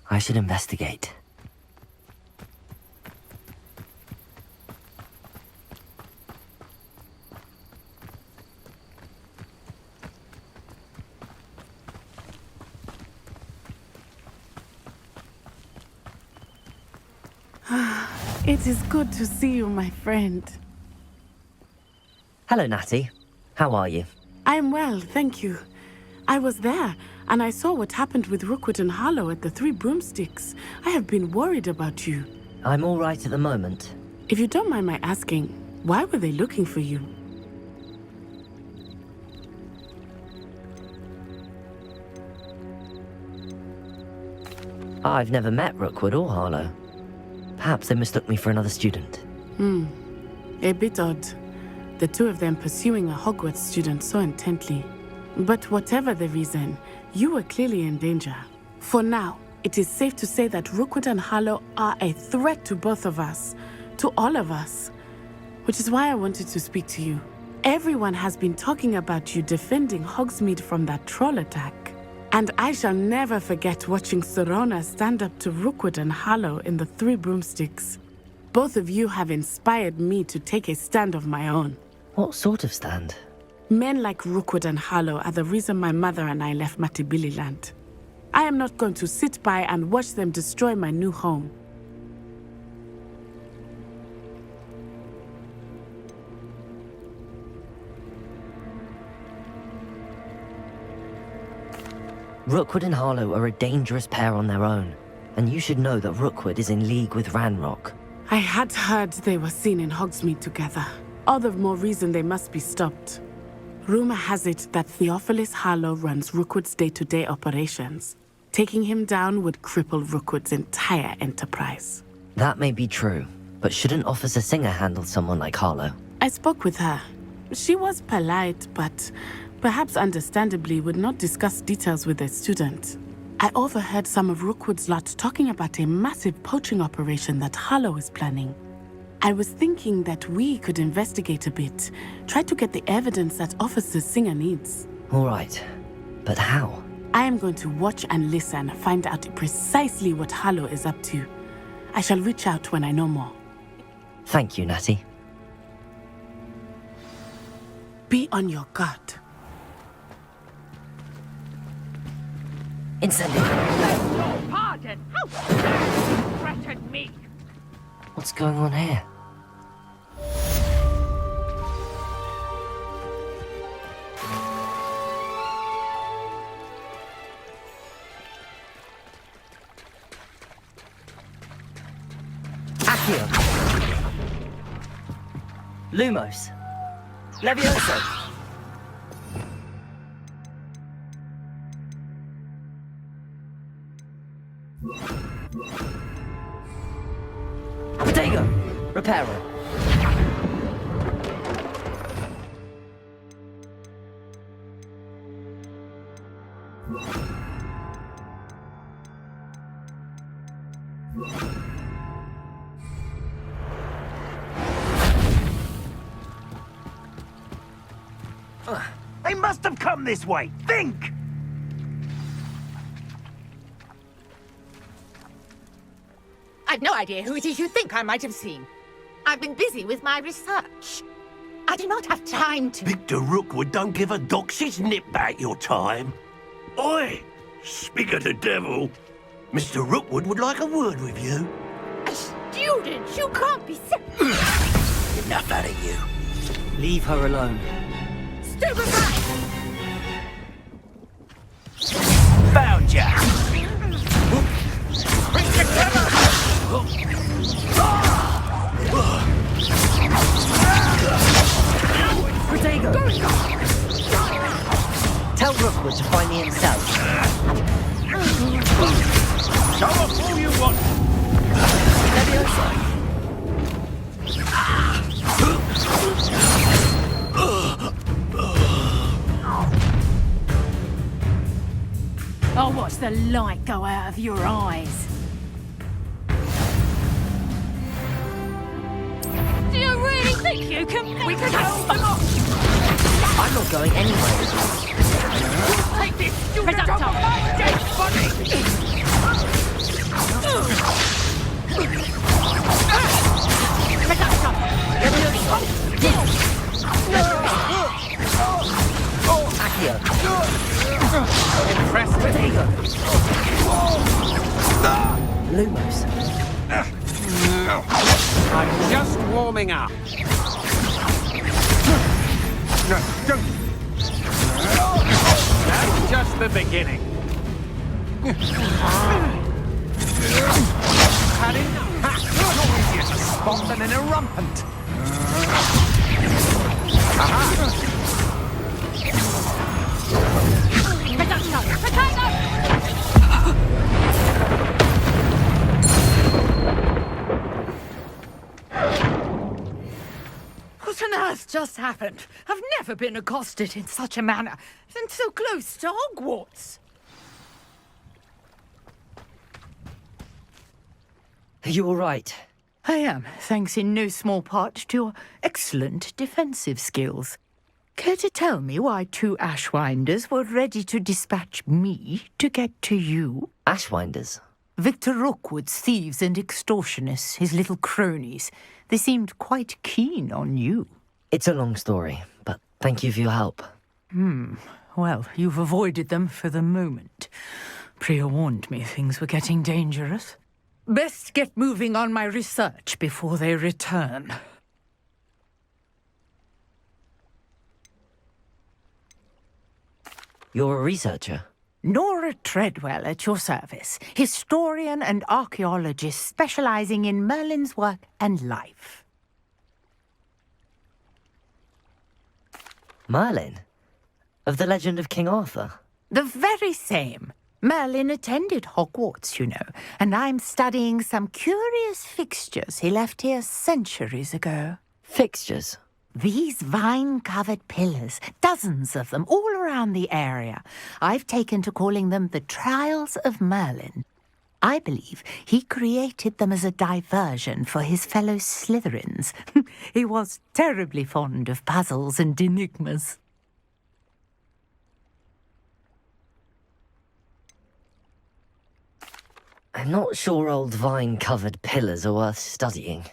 I should investigate. It is good to see you, my friend. Hello, Natty. How are you? I am well, thank you. I was there, and I saw what happened with Rookwood and Harlow at the Three Broomsticks. I have been worried about you. I'm all right at the moment. If you don't mind my asking, why were they looking for you? I've never met Rookwood or Harlow. Perhaps they mistook me for another student. A bit odd. The two of them pursuing a Hogwarts student so intently. But whatever the reason, you were clearly in danger. For now, it is safe to say that Rookwood and Harlow are a threat to both of us, to all of us. Which is why I wanted to speak to you. Everyone has been talking about you defending Hogsmeade from that troll attack. And I shall never forget watching Serona stand up to Rookwood and Harlow in the Three Broomsticks. Both of you have inspired me to take a stand of my own. What sort of stand? Men like Rookwood and Harlow are the reason my mother and I left Mattibilliland. I am not going to sit by and watch them destroy my new home. Rookwood and Harlow are a dangerous pair on their own, and you should know that Rookwood is in league with Ranrock. I had heard they were seen in Hogsmeade together. All the more reason they must be stopped. Rumor has it that Theophilus Harlow runs Rookwood's day-to-day operations. Taking him down would cripple Rookwood's entire enterprise. That may be true, but shouldn't Officer Singer handle someone like Harlow? I spoke with her. She was polite, but perhaps understandably would not discuss details with a student. I overheard some of Rookwood's lot talking about a massive poaching operation that Harlow is planning. I was thinking that we could investigate a bit, try to get the evidence that Officer Singer needs. All right, but how? I am going to watch and listen, find out precisely what Harlow is up to. I shall reach out when I know more. Thank you, Natty. Be on your guard. Incendio! Your pardon! How dare you threaten me? What's going on here? Accio! Lumos! Levioso! Protego! Reparo! They must have come this way. Think! I've no idea who it is you think I might have seen. I've been busy with my research. I do not have time to... Victor Rookwood don't give a doxy's nip back your time. Oi! Speak of the devil. Mr. Rookwood would like a word with you. A student? You can't be so... Enough out of you. Leave her alone. Stupefy! Found ya! Bring together! Protego! Tell Rookwood to find me himself. Show off all you want! Levioso! I'll watch the light go out of your eyes. Do you really think you can... We can go... I'm not going anywhere. Take this student off my dead body! Lumos. I'm just warming up. That's just the beginning. Had enough. You're easier to spot than an irrumpant. Aha! What on earth just happened? I've never been accosted in such a manner, and so close to Hogwarts. Are you all right? I am, thanks in no small part to your excellent defensive skills. Care to tell me why 2 Ashwinders were ready to dispatch me to get to you? Ashwinders? Victor Rookwood's thieves and extortionists, his little cronies. They seemed quite keen on you. It's a long story, but thank you for your help. Well, you've avoided them for the moment. Priya warned me things were getting dangerous. Best get moving on my research before they return. You're a researcher? Nora Treadwell at your service, historian and archaeologist specializing in Merlin's work and life. Merlin? Of the legend of King Arthur? The very same. Merlin attended Hogwarts, you know, and I'm studying some curious fixtures he left here centuries ago. Fixtures? These vine-covered pillars, dozens of them, all around the area. I've taken to calling them the Trials of Merlin. I believe he created them as a diversion for his fellow Slytherins. He was terribly fond of puzzles and enigmas. I'm not sure old vine-covered pillars are worth studying.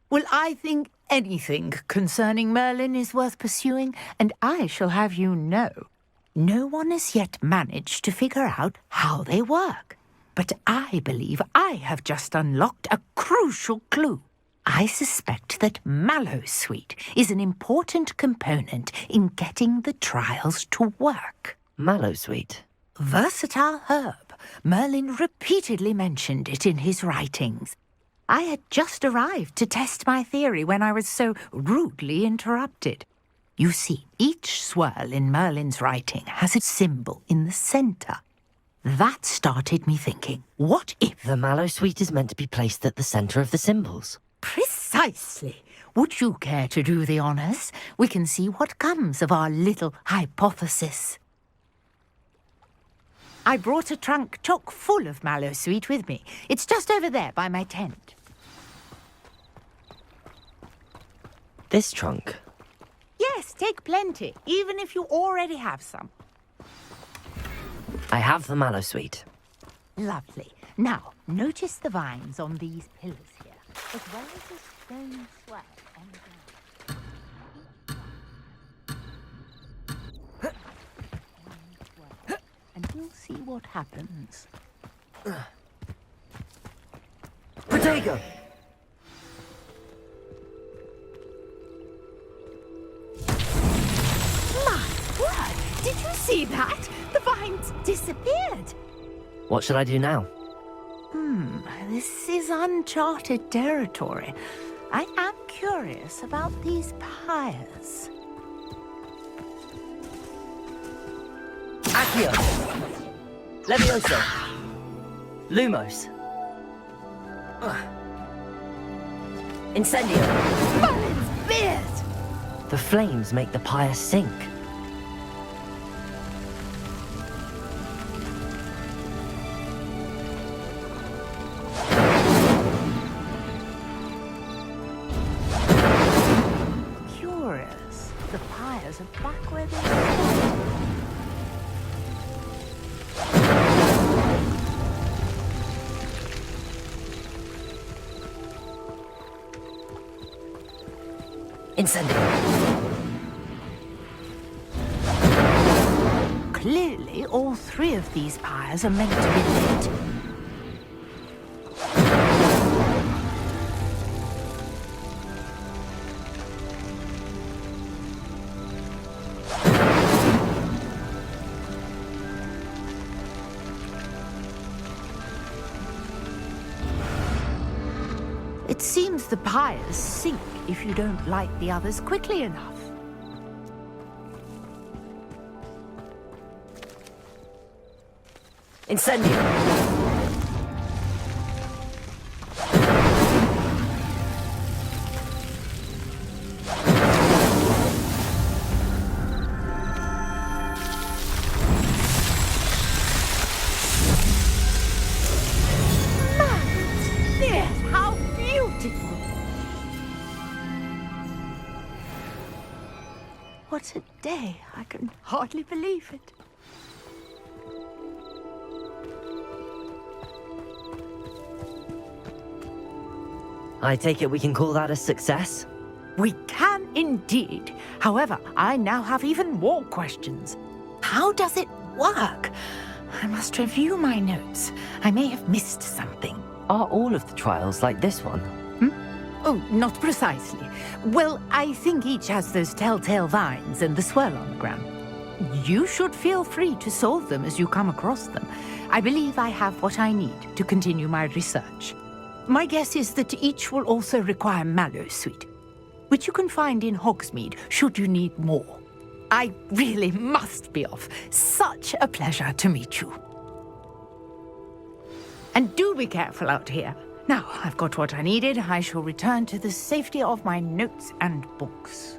Well, I think anything concerning Merlin is worth pursuing, and I shall have you know, no one has yet managed to figure out how they work. But I believe I have just unlocked a crucial clue. I suspect that Mallowsweet is an important component in getting the trials to work. Mallowsweet? Versatile herb. Merlin repeatedly mentioned it in his writings. I had just arrived to test my theory when I was so rudely interrupted. You see, each swirl in Merlin's writing has a symbol in the centre. That started me thinking, what if... The Mallowsweet is meant to be placed at the centre of the symbols. Precisely. Would you care to do the honours? We can see what comes of our little hypothesis. I brought a trunk chock full of Mallowsweet with me. It's just over there by my tent. This trunk? Yes, take plenty, even if you already have some. I have the Mallowsweet. Lovely. Now, notice the vines on these pillars here, as well as the stone swell on the ground. And we'll see what happens. Protego! My word! Did you see that? The vines disappeared. What should I do now? This is uncharted territory. I am curious about these pyres. Accio! Levioso! Lumos! Incendio! Merlin's beard! The flames make the pyre sink. Curious. The pyres are back where they started. Incendio! Clearly, all 3 of these pyres are meant to be lit. It seems the pyres sink if you don't light the others quickly enough. Incendio! How beautiful! What a day! I can hardly believe it. I take it we can call that a success? We can indeed. However, I now have even more questions. How does it work? I must review my notes. I may have missed something. Are all of the trials like this one? Oh, not precisely. Well, I think each has those telltale vines and the swirl on the ground. You should feel free to solve them as you come across them. I believe I have what I need to continue my research. My guess is that each will also require mallow sweet, which you can find in Hogsmeade should you need more. I really must be off. Such a pleasure to meet you. And do be careful out here. Now, I've got what I needed. I shall return to the safety of my notes and books.